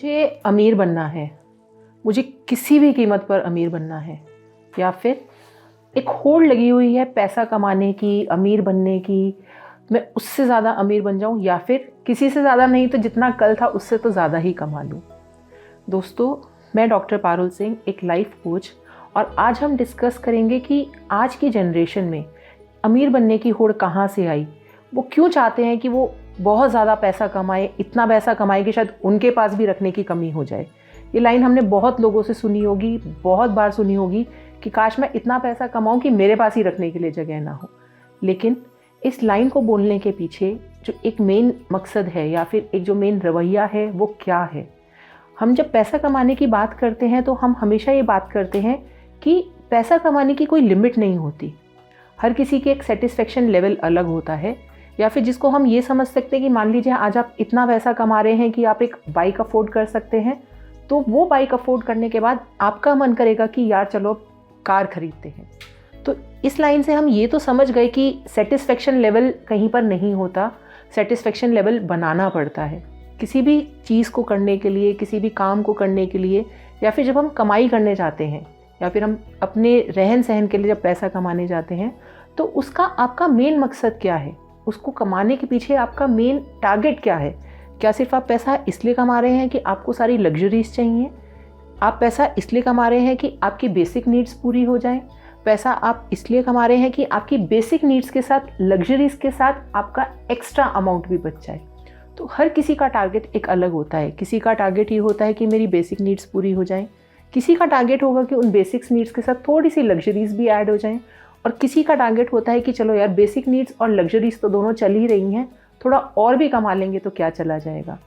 मुझे अमीर बनना है, मुझे किसी भी कीमत पर अमीर बनना है, या फिर एक होड़ लगी हुई है पैसा कमाने की, अमीर बनने की, मैं उससे ज़्यादा अमीर बन जाऊं, या फिर किसी से ज़्यादा नहीं तो जितना कल था उससे तो ज़्यादा ही कमा लूं। दोस्तों, मैं डॉक्टर पारुल सिंह, एक लाइफ कोच, और आज हम डिस्कस करेंगे कि आज की जनरेशन में अमीर बनने की होड़ कहाँ से आई। वो क्यों चाहते हैं कि वो बहुत ज़्यादा पैसा कमाए, इतना पैसा कमाए कि शायद उनके पास भी रखने की कमी हो जाए। ये लाइन हमने बहुत लोगों से सुनी होगी, बहुत बार सुनी होगी कि काश मैं इतना पैसा कमाऊं कि मेरे पास ही रखने के लिए जगह ना हो। लेकिन इस लाइन को बोलने के पीछे जो एक मेन मकसद है या फिर एक जो मेन रवैया है वो क्या है। हम जब पैसा कमाने की बात करते हैं तो हम हमेशा ये बात करते हैं कि पैसा कमाने की कोई लिमिट नहीं होती। हर किसी के एक सेटिस्फेक्शन लेवल अलग होता है, या फिर जिसको हम ये समझ सकते हैं कि मान लीजिए आज आप इतना पैसा कमा रहे हैं कि आप एक बाइक अफोर्ड कर सकते हैं, तो वो बाइक अफोर्ड करने के बाद आपका मन करेगा कि यार चलो कार खरीदते हैं। तो इस लाइन से हम ये तो समझ गए कि सेटिस्फेक्शन लेवल कहीं पर नहीं होता, सेटिस्फेक्शन लेवल बनाना पड़ता है किसी भी चीज़ को करने के लिए, किसी भी काम को करने के लिए, या फिर जब हम कमाई करने जाते हैं या फिर हम अपने रहन सहन के लिए जब पैसा कमाने जाते हैं, तो उसका आपका मेन मकसद क्या है, उसको कमाने के पीछे आपका मेन टारगेट क्या है। क्या सिर्फ आप पैसा इसलिए कमा रहे हैं कि आपको सारी लग्जरीज चाहिए? आप पैसा इसलिए कमा रहे हैं कि आपकी बेसिक नीड्स पूरी हो जाएं? पैसा आप इसलिए कमा रहे हैं कि आपकी बेसिक नीड्स के साथ, लग्जरीज के साथ आपका एक्स्ट्रा अमाउंट भी बच जाए? तो हर किसी का टारगेट एक अलग होता है। किसी का टारगेट ये होता है कि मेरी बेसिक नीड्स पूरी हो जाएं, किसी का टारगेट होगा कि उन बेसिक्स नीड्स के साथ थोड़ी सी लग्जरीज भी ऐड हो जाएं, और किसी का टारगेट होता है कि चलो यार बेसिक नीड्स और लग्जरीज तो दोनों चल ही रही हैं, थोड़ा और भी कमा लेंगे तो क्या चला जाएगा।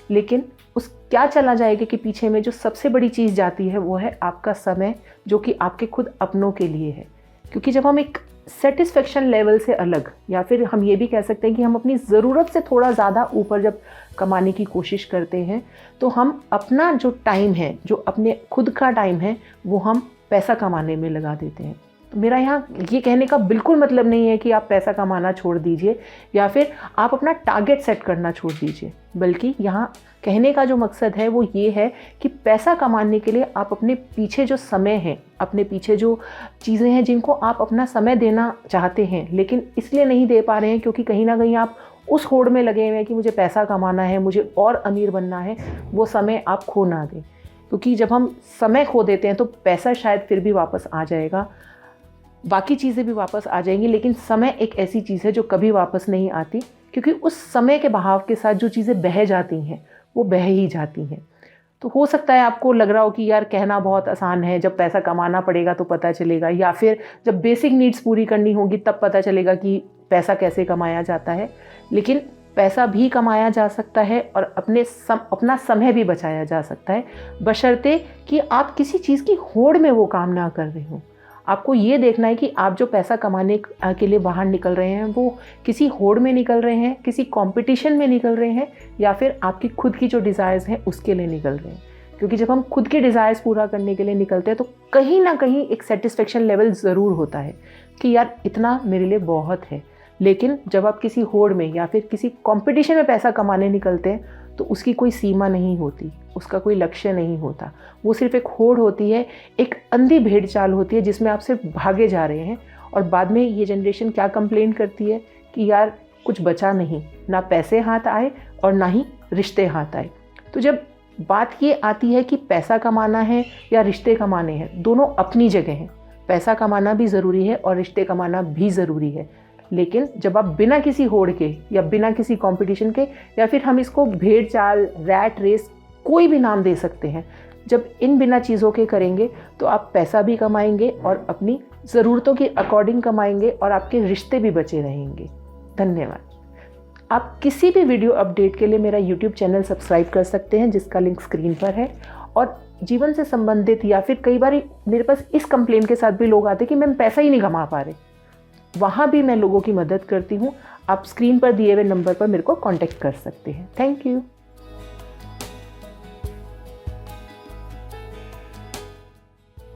लेकिन उस क्या चला जाएगा के पीछे में जो सबसे बड़ी चीज़ जाती है वो है आपका समय, जो कि आपके खुद अपनों के लिए है। क्योंकि जब हम एक सेटिस्फेक्शन लेवल से अलग, या फिर हम ये भी कह सकते हैं कि हम अपनी ज़रूरत से थोड़ा ज़्यादा ऊपर जब कमाने की कोशिश करते हैं, तो हम अपना जो टाइम है, जो अपने खुद का टाइम है, वो हम पैसा कमाने में लगा देते हैं। तो मेरा यहाँ ये कहने का बिल्कुल मतलब नहीं है कि आप पैसा कमाना छोड़ दीजिए या फिर आप अपना टारगेट सेट करना छोड़ दीजिए, बल्कि यहाँ कहने का जो मकसद है वो ये है कि पैसा कमाने के लिए आप अपने पीछे जो समय है, अपने पीछे जो चीज़ें हैं जिनको आप अपना समय देना चाहते हैं लेकिन इसलिए नहीं दे पा रहे हैं क्योंकि कहीं ना कहीं आप उस होड़ में लगे हुए हैं कि मुझे पैसा कमाना है, मुझे और अमीर बनना है, वो समय आप खो ना दें। क्योंकि जब हम समय खो देते हैं तो पैसा शायद फिर भी वापस आ जाएगा, बाकी चीज़ें भी वापस आ जाएंगी, लेकिन समय एक ऐसी चीज़ है जो कभी वापस नहीं आती, क्योंकि उस समय के बहाव के साथ जो चीज़ें बह जाती हैं वो बह ही जाती हैं। तो हो सकता है आपको लग रहा हो कि यार कहना बहुत आसान है, जब पैसा कमाना पड़ेगा तो पता चलेगा, या फिर जब बेसिक नीड्स पूरी करनी होगी तब पता चलेगा कि पैसा कैसे कमाया जाता है। लेकिन पैसा भी कमाया जा सकता है और अपना समय भी बचाया जा सकता है, बशर्ते कि आप किसी चीज़ की होड़ में वो काम ना कर रहे हो। आपको ये देखना है कि आप जो पैसा कमाने के लिए बाहर निकल रहे हैं वो किसी होड़ में निकल रहे हैं, किसी कंपटीशन में निकल रहे हैं, या फिर आपकी खुद की जो डिज़ायर्स हैं उसके लिए निकल रहे हैं। क्योंकि जब हम खुद के डिज़ायर्स पूरा करने के लिए निकलते हैं तो कहीं ना कहीं एक सेटिस्फेक्शन लेवल ज़रूर होता है कि यार इतना मेरे लिए बहुत है। लेकिन जब आप किसी होड़ में या फिर किसी कंपटीशन में पैसा कमाने निकलते हैं तो उसकी कोई सीमा नहीं होती, उसका कोई लक्ष्य नहीं होता, वो सिर्फ एक होड़ होती है, एक अंधी भेड़ चाल होती है जिसमें आप सिर्फ भागे जा रहे हैं। और बाद में ये जनरेशन क्या कंप्लेन करती है कि यार कुछ बचा नहीं, ना पैसे हाथ आए और ना ही रिश्ते हाथ आए। तो जब बात ये आती है कि पैसा कमाना है या रिश्ते कमाने हैं, दोनों अपनी जगह हैं। पैसा कमाना भी ज़रूरी है और रिश्ते कमाना भी ज़रूरी है, लेकिन जब आप बिना किसी होड़ के या बिना किसी कंपटीशन के, या फिर हम इसको भेड़ चाल, रैट रेस, कोई भी नाम दे सकते हैं, जब इन बिना चीज़ों के करेंगे तो आप पैसा भी कमाएंगे और अपनी ज़रूरतों के अकॉर्डिंग कमाएंगे और आपके रिश्ते भी बचे रहेंगे। धन्यवाद। आप किसी भी वीडियो अपडेट के लिए मेरा YouTube चैनल सब्सक्राइब कर सकते हैं जिसका लिंक स्क्रीन पर है। और जीवन से संबंधित या फिर कई बार मेरे पास इस कंप्लेन के साथ भी लोग आते हैं कि मैम पैसा ही नहीं कमा पा रहे, वहाँ भी मैं लोगों की मदद करती हूँ। आप स्क्रीन पर दिए हुए नंबर पर मेरे को कांटेक्ट कर सकते हैं। Thank you.